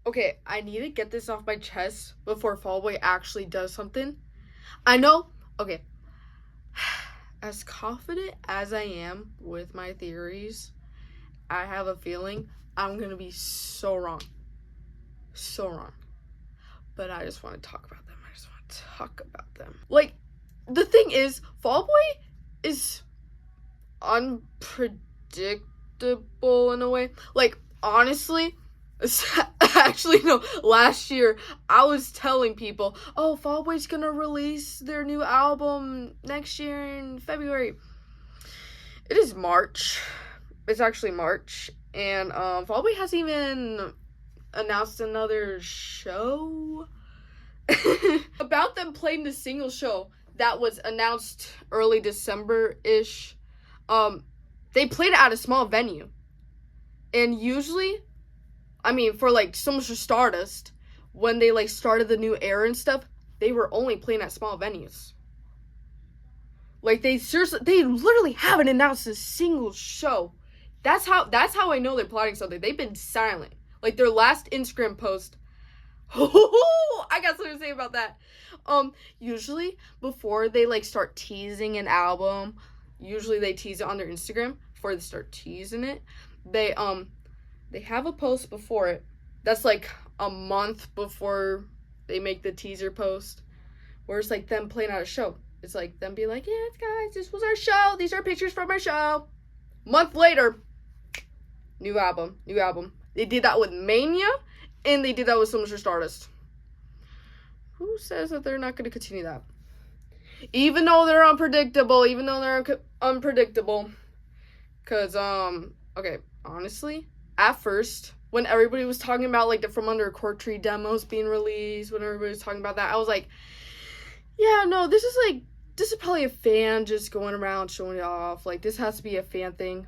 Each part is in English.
Okay, I need to get this off my chest before Fall Boy actually does something. I know, okay, as confident as I am with my theories, I have a feeling I'm gonna be so wrong. So wrong. But I just want to talk about them. Like, the thing is, Fall Boy is unpredictable in a way. Like, honestly, actually, no, last year, I was telling people, oh, Fall Boy's gonna release their new album next year in February. It is March. It's actually March. And, Fall Boy hasn't even announced another show. About them playing the single show that was announced early December-ish. They played it at a small venue. And usually, I mean, for like So Much for Stardust, when they like started the new era and stuff, they were only playing at small venues. Like, they literally haven't announced a single show. That's how I know they're plotting something. They've been silent. Like, their last Instagram post, I got something to say about that. Usually before they like start teasing an album, usually they tease it on their Instagram before they start teasing it. They have a post before it that's like a month before they make the teaser post, where it's like them playing out a show. It's like them being like, yeah, guys, this was our show. These are pictures from our show. Month later, new album. They did that with Mania. And they did that with So Much for Stardust. Who says that they're not going to continue that? Even though they're unpredictable. Because, okay, honestly, at first, when everybody was talking about, like, the From Under a Cork Tree demos being released, when everybody was talking about that, I was like, yeah, no, this is probably a fan just going around showing it off. Like, this has to be a fan thing.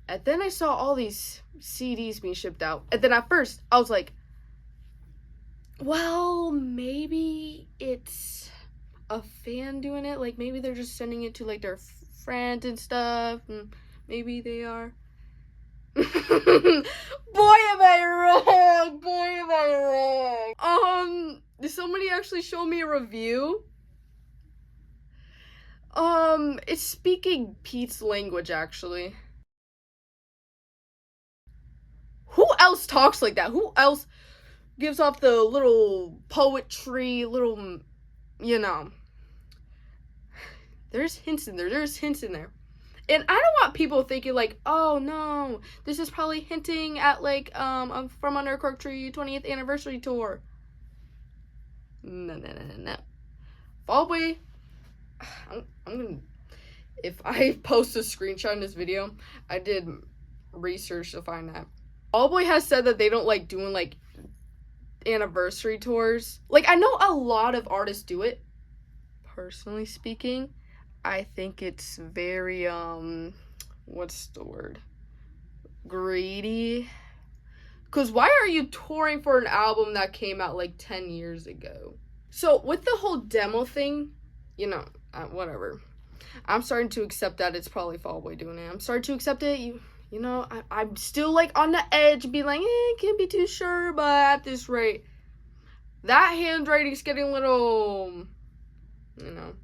And then I saw all these CDs being shipped out. And then at first, I was like, well, maybe it's a fan doing it. Like, maybe they're just sending it to, like, their friends and stuff. And maybe they are. Boy, am I wrong. Did somebody actually show me a review? It's speaking Pete's language, actually. Who else talks like that? Who else gives off the little poetry, little, you know. There's hints in there. And I don't want people thinking like, oh no, this is probably hinting at like, From Under a Cork Tree 20th anniversary tour. No. Fall Boy, I'm gonna, if I post a screenshot in this video, I did research to find that. Fall Boy has said that they don't like doing like anniversary tours. Like, I know a lot of artists do it. Personally speaking, I think it's very what's the word? Greedy. Cause why are you touring for an album that came out like 10 years ago? So with the whole demo thing, you know, whatever. I'm starting to accept that it's probably Fall Boy doing it. I'm starting to accept it. You know, I'm still, like, on the edge, being like, can't be too sure, but at this rate, that handwriting's getting a little, you know,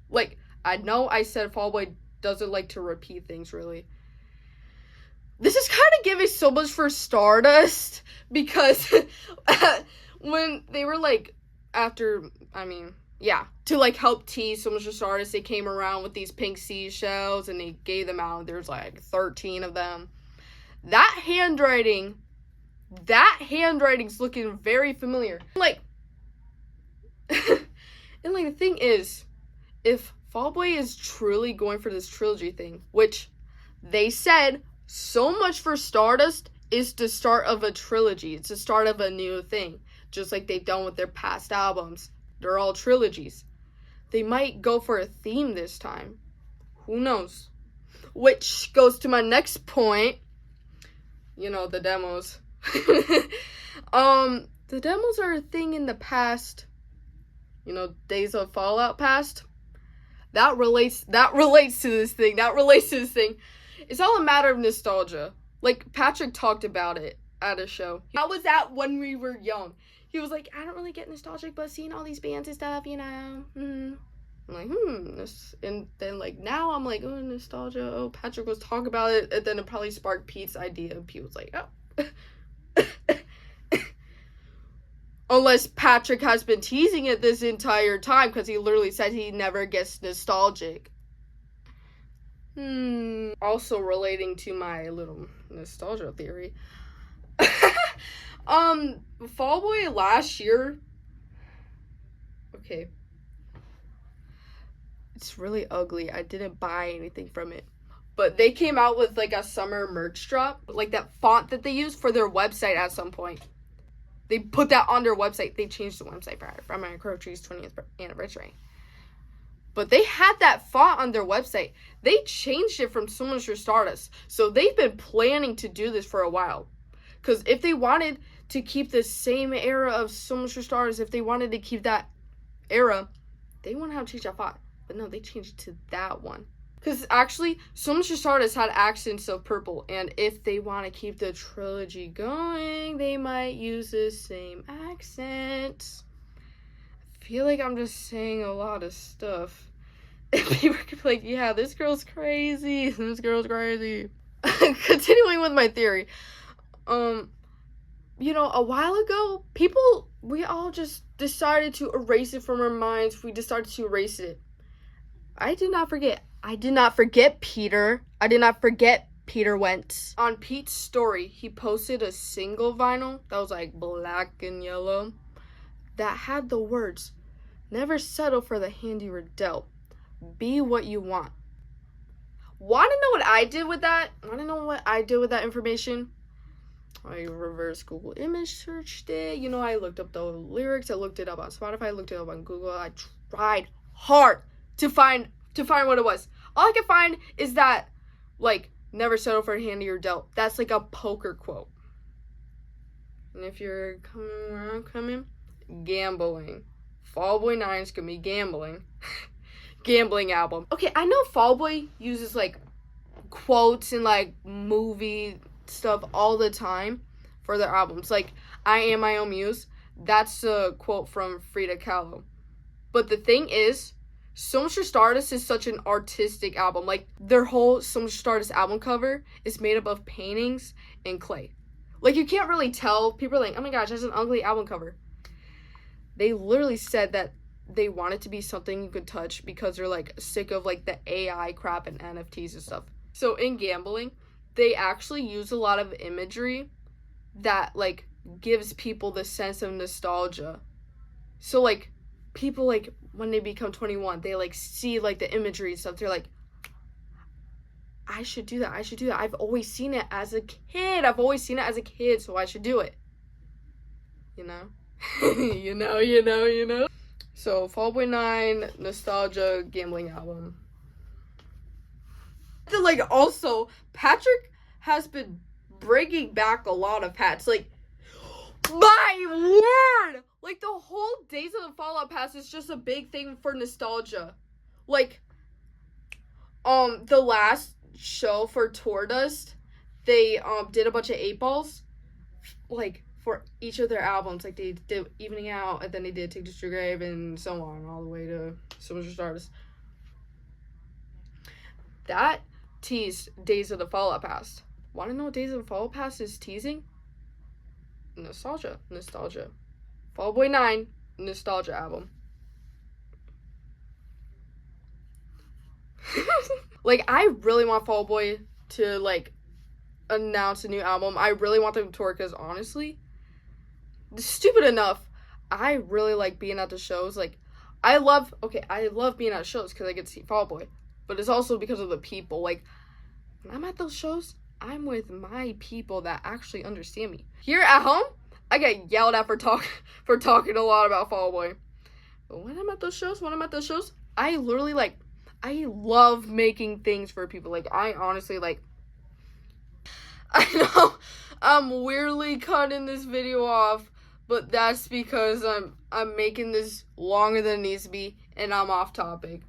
like, I know I said Fall Boy doesn't like to repeat things, really. This is kind of giving So Much for Stardust, because when they were, like, after, I mean, yeah, to, like, help tease So Much for Stardust, they came around with these pink seashells, and they gave them out. There's, like, 13 of them. That handwriting's looking very familiar. Like, and, like, the thing is, if Fall Boy is truly going for this trilogy thing, which they said So Much for Stardust is the start of a trilogy. It's the start of a new thing, just like they've done with their past albums. They're all trilogies. They might go for a theme this time. Who knows? Which goes to my next point. You know, the demos. The demos are a thing in the past. You know, Days of Fallout past. That relates to this thing. It's all a matter of nostalgia. Like, Patrick talked about it at a show. I was at when we were young. He was like, I don't really get nostalgic, but seeing all these bands and stuff, you know. I'm like, and then like now I'm like, oh, nostalgia. Oh, Patrick was talking about it, and then it probably sparked Pete's idea. And Pete was like, oh. Unless Patrick has been teasing it this entire time, because he literally said he never gets nostalgic. Also relating to my little nostalgia theory. Fall Boy last year. Okay. It's really ugly. I didn't buy anything from it. But they came out with like a summer merch drop. Like that font that they use for their website at some point. They put that on their website. They changed the website for my Crow Tree's 20th anniversary. But they had that font on their website. They changed it from So Much for Stardust. So they've been planning to do this for a while. Because if they wanted to keep the same era of So Much for Stardust, if they wanted to keep that era, they wouldn't have changed that font. But no, they changed it to that one. Because actually, So Much for Stardust had accents of purple. And if they want to keep the trilogy going, they might use the same accents. I feel like I'm just saying a lot of stuff. And people could be like, yeah, this girl's crazy. This girl's crazy. Continuing with my theory. You know, a while ago, we all just decided to erase it from our minds. We decided to erase it. I did not forget. I did not forget Peter. I did not forget Peter Wentz. On Pete's story, he posted a single vinyl that was like black and yellow that had the words, never settle for the hand you were dealt. Be what you want. Want to know what I did with that? Want to know what I did with that information? I reverse Google image searched it. You know, I looked up the lyrics. I looked it up on Spotify. I looked it up on Google. I tried hard to find what it was. All I could find is that, like, never settle for a hand you're dealt. That's like a poker quote. And if you're coming, gambling. Fall Boy 9 is gonna be gambling. Gambling album. Okay, I know Fall Boy uses, like, quotes and, like, movie stuff all the time for their albums. Like, I Am My Own Muse. That's a quote from Frida Kahlo. But the thing is, So Much for Stardust is such an artistic album. Like, their whole So Much for Stardust album cover is made up of paintings and clay. Like, you can't really tell. People are like, oh my gosh, that's an ugly album cover. They literally said that they want it to be something you could touch because they're, like, sick of, like, the AI crap and NFTs and stuff. So, in gambling, they actually use a lot of imagery that, like, gives people the sense of nostalgia. So, like, people, like, when they become 21, they, like, see, like, the imagery and stuff. They're like, I should do that. I've always seen it as a kid. So I should do it. You know? you know. So, Fall Boy 9, nostalgia, gambling album. Like, also, Patrick has been bringing back a lot of hats. Like, my word! Like, the whole Days of the Fallout Pass is just a big thing for nostalgia. Like, the last show for Tour Dust, they, did a bunch of 8-balls, like, for each of their albums. Like, they did Evening Out, and then they did Take This to Your Grave, and so on, all the way to So Much for Stardust. That teased Days of the Fallout Past. Want to know what Days of the Fallout Past is teasing? Nostalgia. Fall Boy 9, nostalgia album. Like, I really want Fall Boy to, like, announce a new album. I really want them to tour, because honestly, stupid enough, I really like being at the shows. Like, I love being at shows because I get to see Fall Boy, but it's also because of the people. Like, when I'm at those shows, I'm with my people that actually understand me. Here at home, I get yelled at for talking a lot about Fall Boy. But when I'm at those shows, I literally, like, I love making things for people. Like, I honestly, like, I know I'm weirdly cutting this video off, but that's because I'm making this longer than it needs to be, and I'm off topic.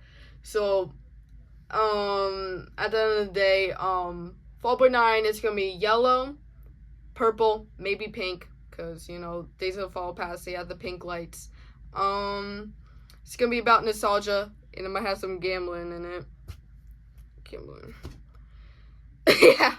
So, at the end of the day, Fall Boy 9 is gonna be yellow, purple, maybe pink, because, you know, Days of the Fall Past, they have the pink lights. It's gonna be about nostalgia, and it might have some gambling in it. Gambling. Yeah.